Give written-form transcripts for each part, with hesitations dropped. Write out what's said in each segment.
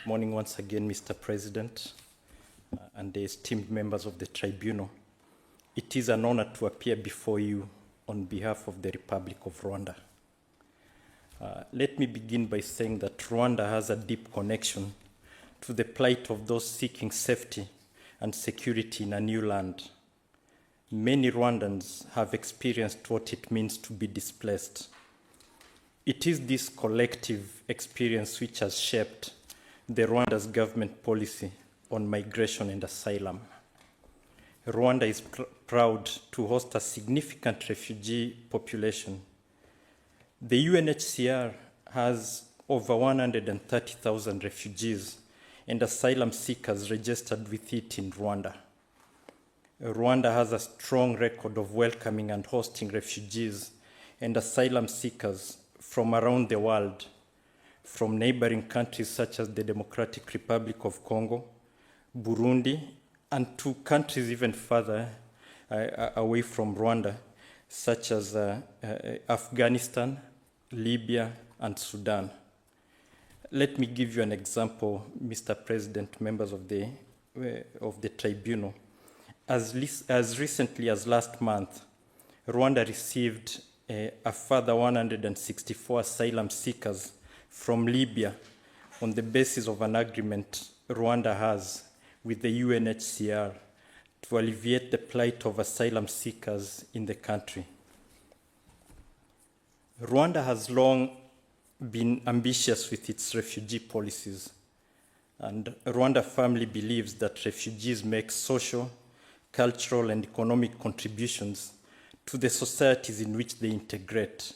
Good morning once again, Mr. President, and the esteemed members of the tribunal. It is an honor to appear before you on behalf of the Republic of Rwanda. Let me begin by saying that Rwanda has a deep connection to the plight of those seeking safety and security in a new land. Many Rwandans have experienced what it means to be displaced. It is this collective experience which has shaped the Rwanda's government policy on migration and asylum. Rwanda is proud to host a significant refugee population. The UNHCR has over 130,000 refugees and asylum seekers registered with it in Rwanda. Rwanda has a strong record of welcoming and hosting refugees and asylum seekers from around the world, from neighboring countries such as the Democratic Republic of Congo, Burundi, and to countries even further away from Rwanda, such as Afghanistan, Libya, and Sudan. Let me give you an example, Mr. President, members of the tribunal. As recently as last month, Rwanda received a further 164 asylum seekers from Libya on the basis of an agreement Rwanda has with the UNHCR to alleviate the plight of asylum seekers in the country. Rwanda has long been ambitious with its refugee policies, and Rwanda firmly believes that refugees make social, cultural, and economic contributions to the societies in which they integrate,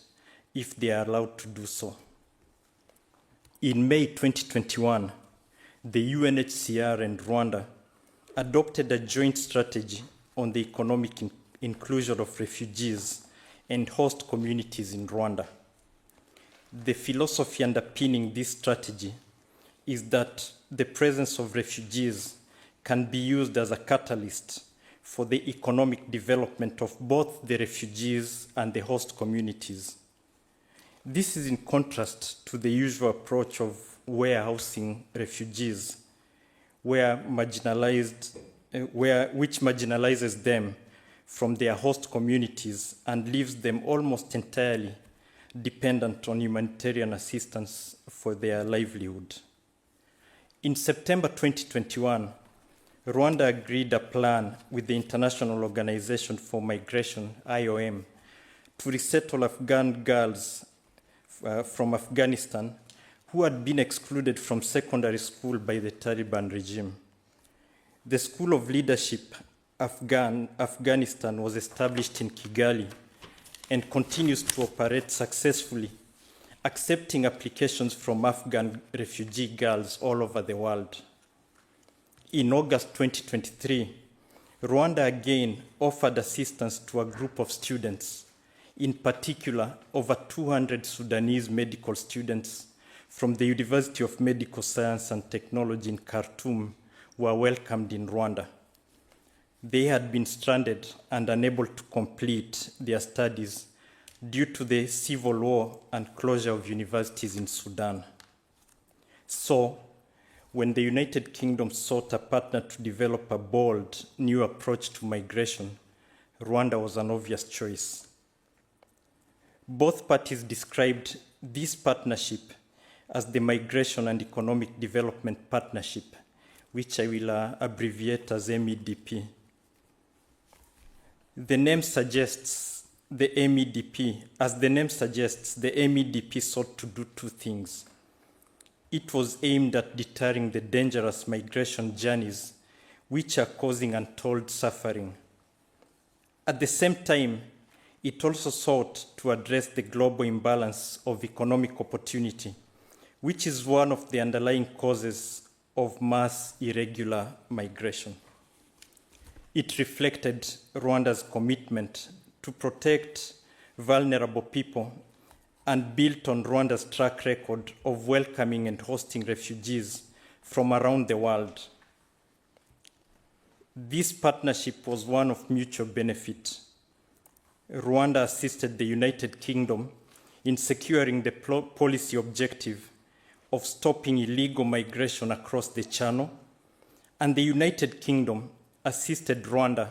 if they are allowed to do so. In May 2021, the UNHCR and Rwanda adopted a joint strategy on the economic inclusion of refugees and host communities in Rwanda. The philosophy underpinning this strategy is that the presence of refugees can be used as a catalyst for the economic development of both the refugees and the host communities. This is in contrast to the usual approach of warehousing refugees, which marginalizes them from their host communities and leaves them almost entirely dependent on humanitarian assistance for their livelihood. In September 2021, Rwanda agreed a plan with the International Organization for Migration, IOM, to resettle Afghan girls from Afghanistan who had been excluded from secondary school by the Taliban regime. The School of Leadership Afghanistan was established in Kigali and continues to operate successfully, accepting applications from Afghan refugee girls all over the world. In August 2023, Rwanda again offered assistance to a group of students. In particular, over 200 Sudanese medical students from the University of Medical Science and Technology in Khartoum were welcomed in Rwanda. They had been stranded and unable to complete their studies due to the civil war and closure of universities in Sudan. So, when the United Kingdom sought a partner to develop a bold new approach to migration, Rwanda was an obvious choice. Both parties described this partnership as the Migration and Economic Development Partnership, which I will abbreviate as MEDP. The name suggests the MEDP sought to do two things. It was aimed at deterring the dangerous migration journeys which are causing untold suffering. At the same time, it also sought to address the global imbalance of economic opportunity, which is one of the underlying causes of mass irregular migration. It reflected Rwanda's commitment to protect vulnerable people and built on Rwanda's track record of welcoming and hosting refugees from around the world. This partnership was one of mutual benefit. Rwanda assisted the United Kingdom in securing the policy objective of stopping illegal migration across the Channel, and the United Kingdom assisted Rwanda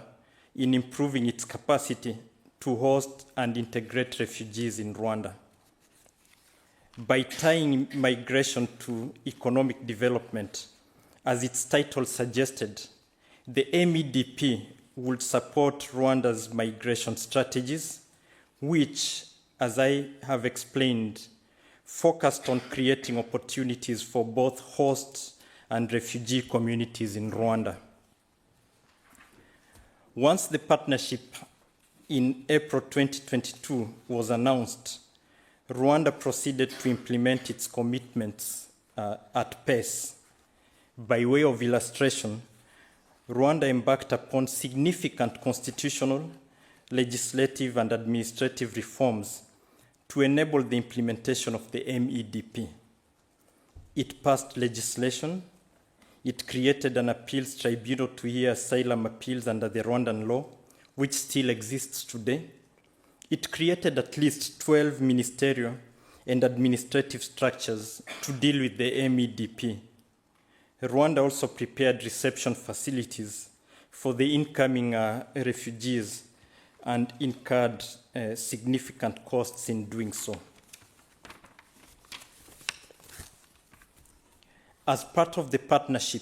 in improving its capacity to host and integrate refugees in Rwanda. By tying migration to economic development, as its title suggested, the MEDP would support Rwanda's migration strategies, which, as I have explained, focused on creating opportunities for both host and refugee communities in Rwanda. Once the partnership in April 2022 was announced, Rwanda proceeded to implement its commitments at pace. By way of illustration, Rwanda embarked upon significant constitutional, legislative, and administrative reforms to enable the implementation of the MEDP. It passed legislation. It created an appeals tribunal to hear asylum appeals under the Rwandan law, which still exists today. It created at least 12 ministerial and administrative structures to deal with the MEDP. Rwanda also prepared reception facilities for the incoming refugees and incurred significant costs in doing so. As part of the partnership,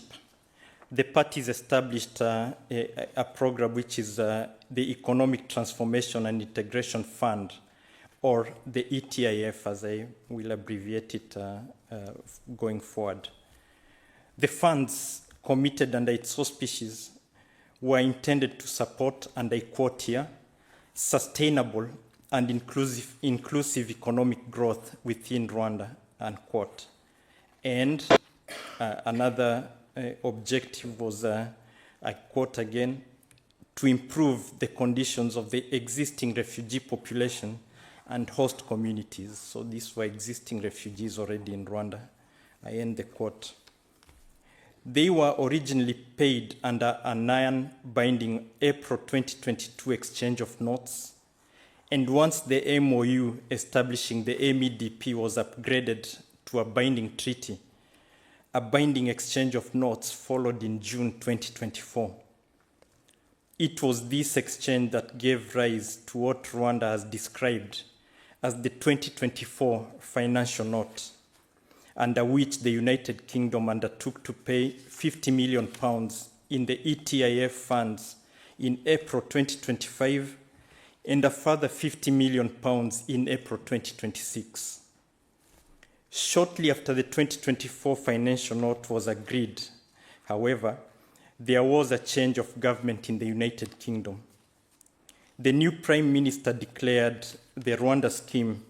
the parties established a program which is the Economic Transformation and Integration Fund, or the ETIF, as I will abbreviate it going forward. The funds committed under its auspices were intended to support, and I quote here, sustainable and inclusive economic growth within Rwanda, unquote. And another objective was, I quote again, to improve the conditions of the existing refugee population and host communities. So these were existing refugees already in Rwanda. I end the quote. They were originally paid under a non-binding April 2022 exchange of notes, and once the MOU establishing the MEDP was upgraded to a binding treaty, a binding exchange of notes followed in June 2024. It was this exchange that gave rise to what Rwanda has described as the 2024 financial note, under which the United Kingdom undertook to pay £50 million in the ETIF funds in April 2025 and a further £50 million in April 2026. Shortly after the 2024 financial note was agreed, however, there was a change of government in the United Kingdom. The new Prime Minister declared the Rwanda scheme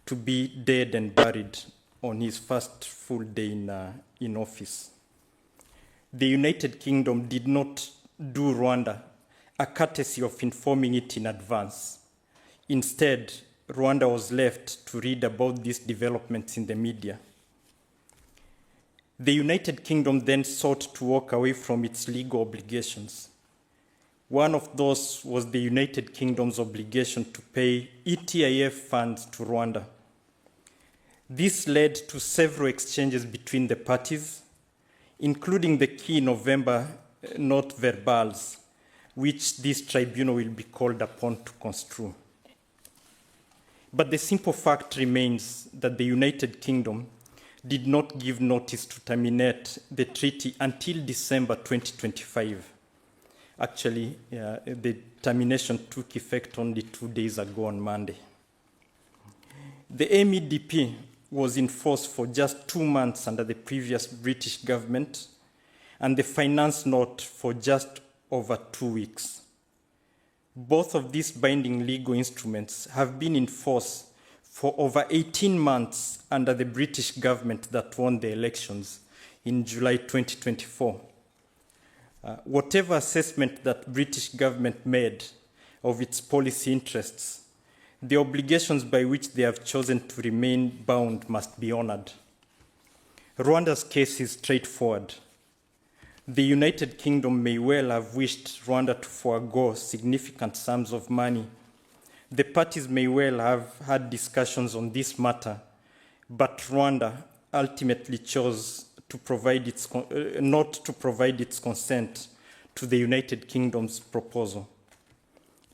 to be dead and buried on his first full day in office. The United Kingdom did not do Rwanda a courtesy of informing it in advance. Instead, Rwanda was left to read about these developments in the media. The United Kingdom then sought to walk away from its legal obligations. One of those was the United Kingdom's obligation to pay ETIF funds to Rwanda. This led to several exchanges between the parties, including the key November note verbals, which this tribunal will be called upon to construe. But the simple fact remains that the United Kingdom did not give notice to terminate the treaty until December 2025. Actually, the termination took effect only 2 days ago on Monday. The MEDP was in force for just 2 months under the previous British government, and the finance note for just over 2 weeks. Both of these binding legal instruments have been in force for over 18 months under the British government that won the elections in July 2024. Whatever assessment that British government made of its policy interests, the obligations by which they have chosen to remain bound must be honored. Rwanda's case is straightforward. The United Kingdom may well have wished Rwanda to forego significant sums of money. The parties may well have had discussions on this matter, but Rwanda, ultimately chose to provide not to provide its consent to the United Kingdom's proposal.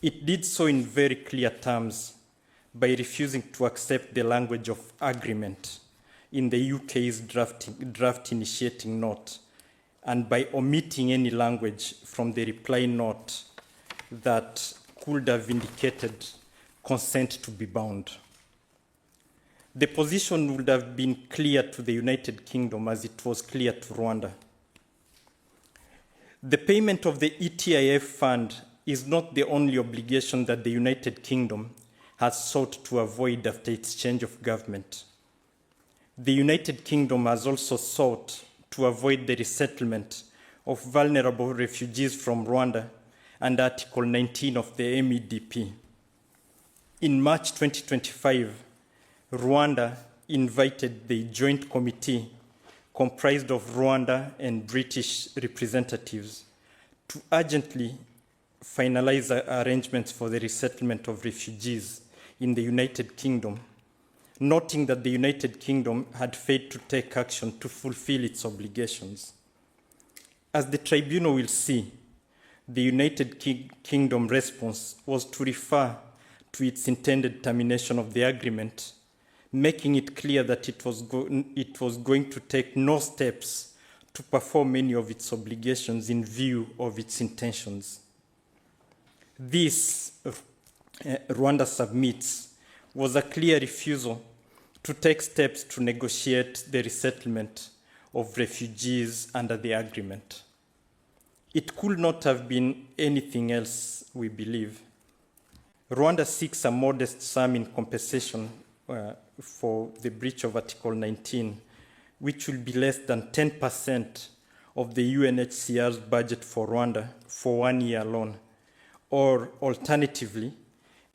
It did so in very clear terms by refusing to accept the language of agreement in the UK's draft initiating note, and by omitting any language from the reply note that could have indicated consent to be bound. The position would have been clear to the United Kingdom as it was clear to Rwanda. The payment of the ETIF fund is not the only obligation that the United Kingdom has sought to avoid after its change of government. The United Kingdom has also sought to avoid the resettlement of vulnerable refugees from Rwanda under Article 19 of the MEDP. In March 2025, Rwanda invited the Joint Committee comprised of Rwanda and British representatives to urgently finalize arrangements for the resettlement of refugees in the United Kingdom, noting that the United Kingdom had failed to take action to fulfill its obligations. As the tribunal will see, the United Kingdom response was to refer to its intended termination of the agreement, making it clear that it was going to take no steps to perform any of its obligations in view of its intentions. This, Rwanda submits, was a clear refusal to take steps to negotiate the resettlement of refugees under the agreement. It could not have been anything else, we believe. Rwanda seeks a modest sum in compensation for the breach of Article 19, which will be less than 10% of the UNHCR's budget for Rwanda for 1 year alone, or alternatively,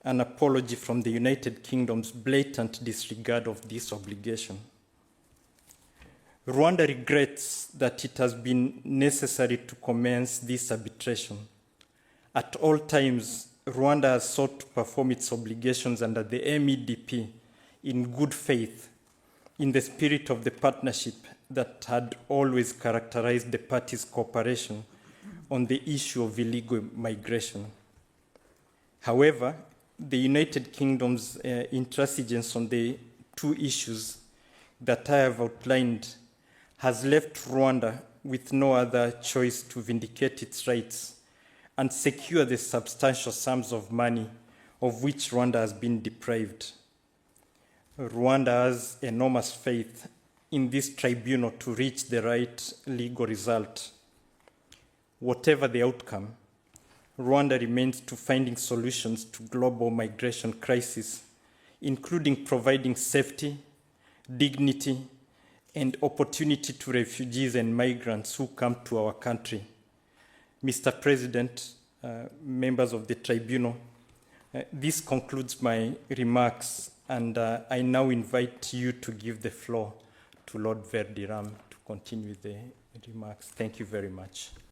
an apology from the United Kingdom's blatant disregard of this obligation. Rwanda regrets that it has been necessary to commence this arbitration. At all times, Rwanda has sought to perform its obligations under the MEDP in good faith, in the spirit of the partnership that had always characterized the parties' cooperation on the issue of illegal migration. However, the United Kingdom's intransigence on the two issues that I have outlined has left Rwanda with no other choice to vindicate its rights and secure the substantial sums of money of which Rwanda has been deprived. Rwanda has enormous faith in this tribunal to reach the right legal result. Whatever the outcome, Rwanda remains to finding solutions to global migration crisis, including providing safety, dignity, and opportunity to refugees and migrants who come to our country. Mr. President, members of the tribunal, this concludes my remarks, and I now invite you to give the floor to Lord Verdiram to continue the remarks. Thank you very much.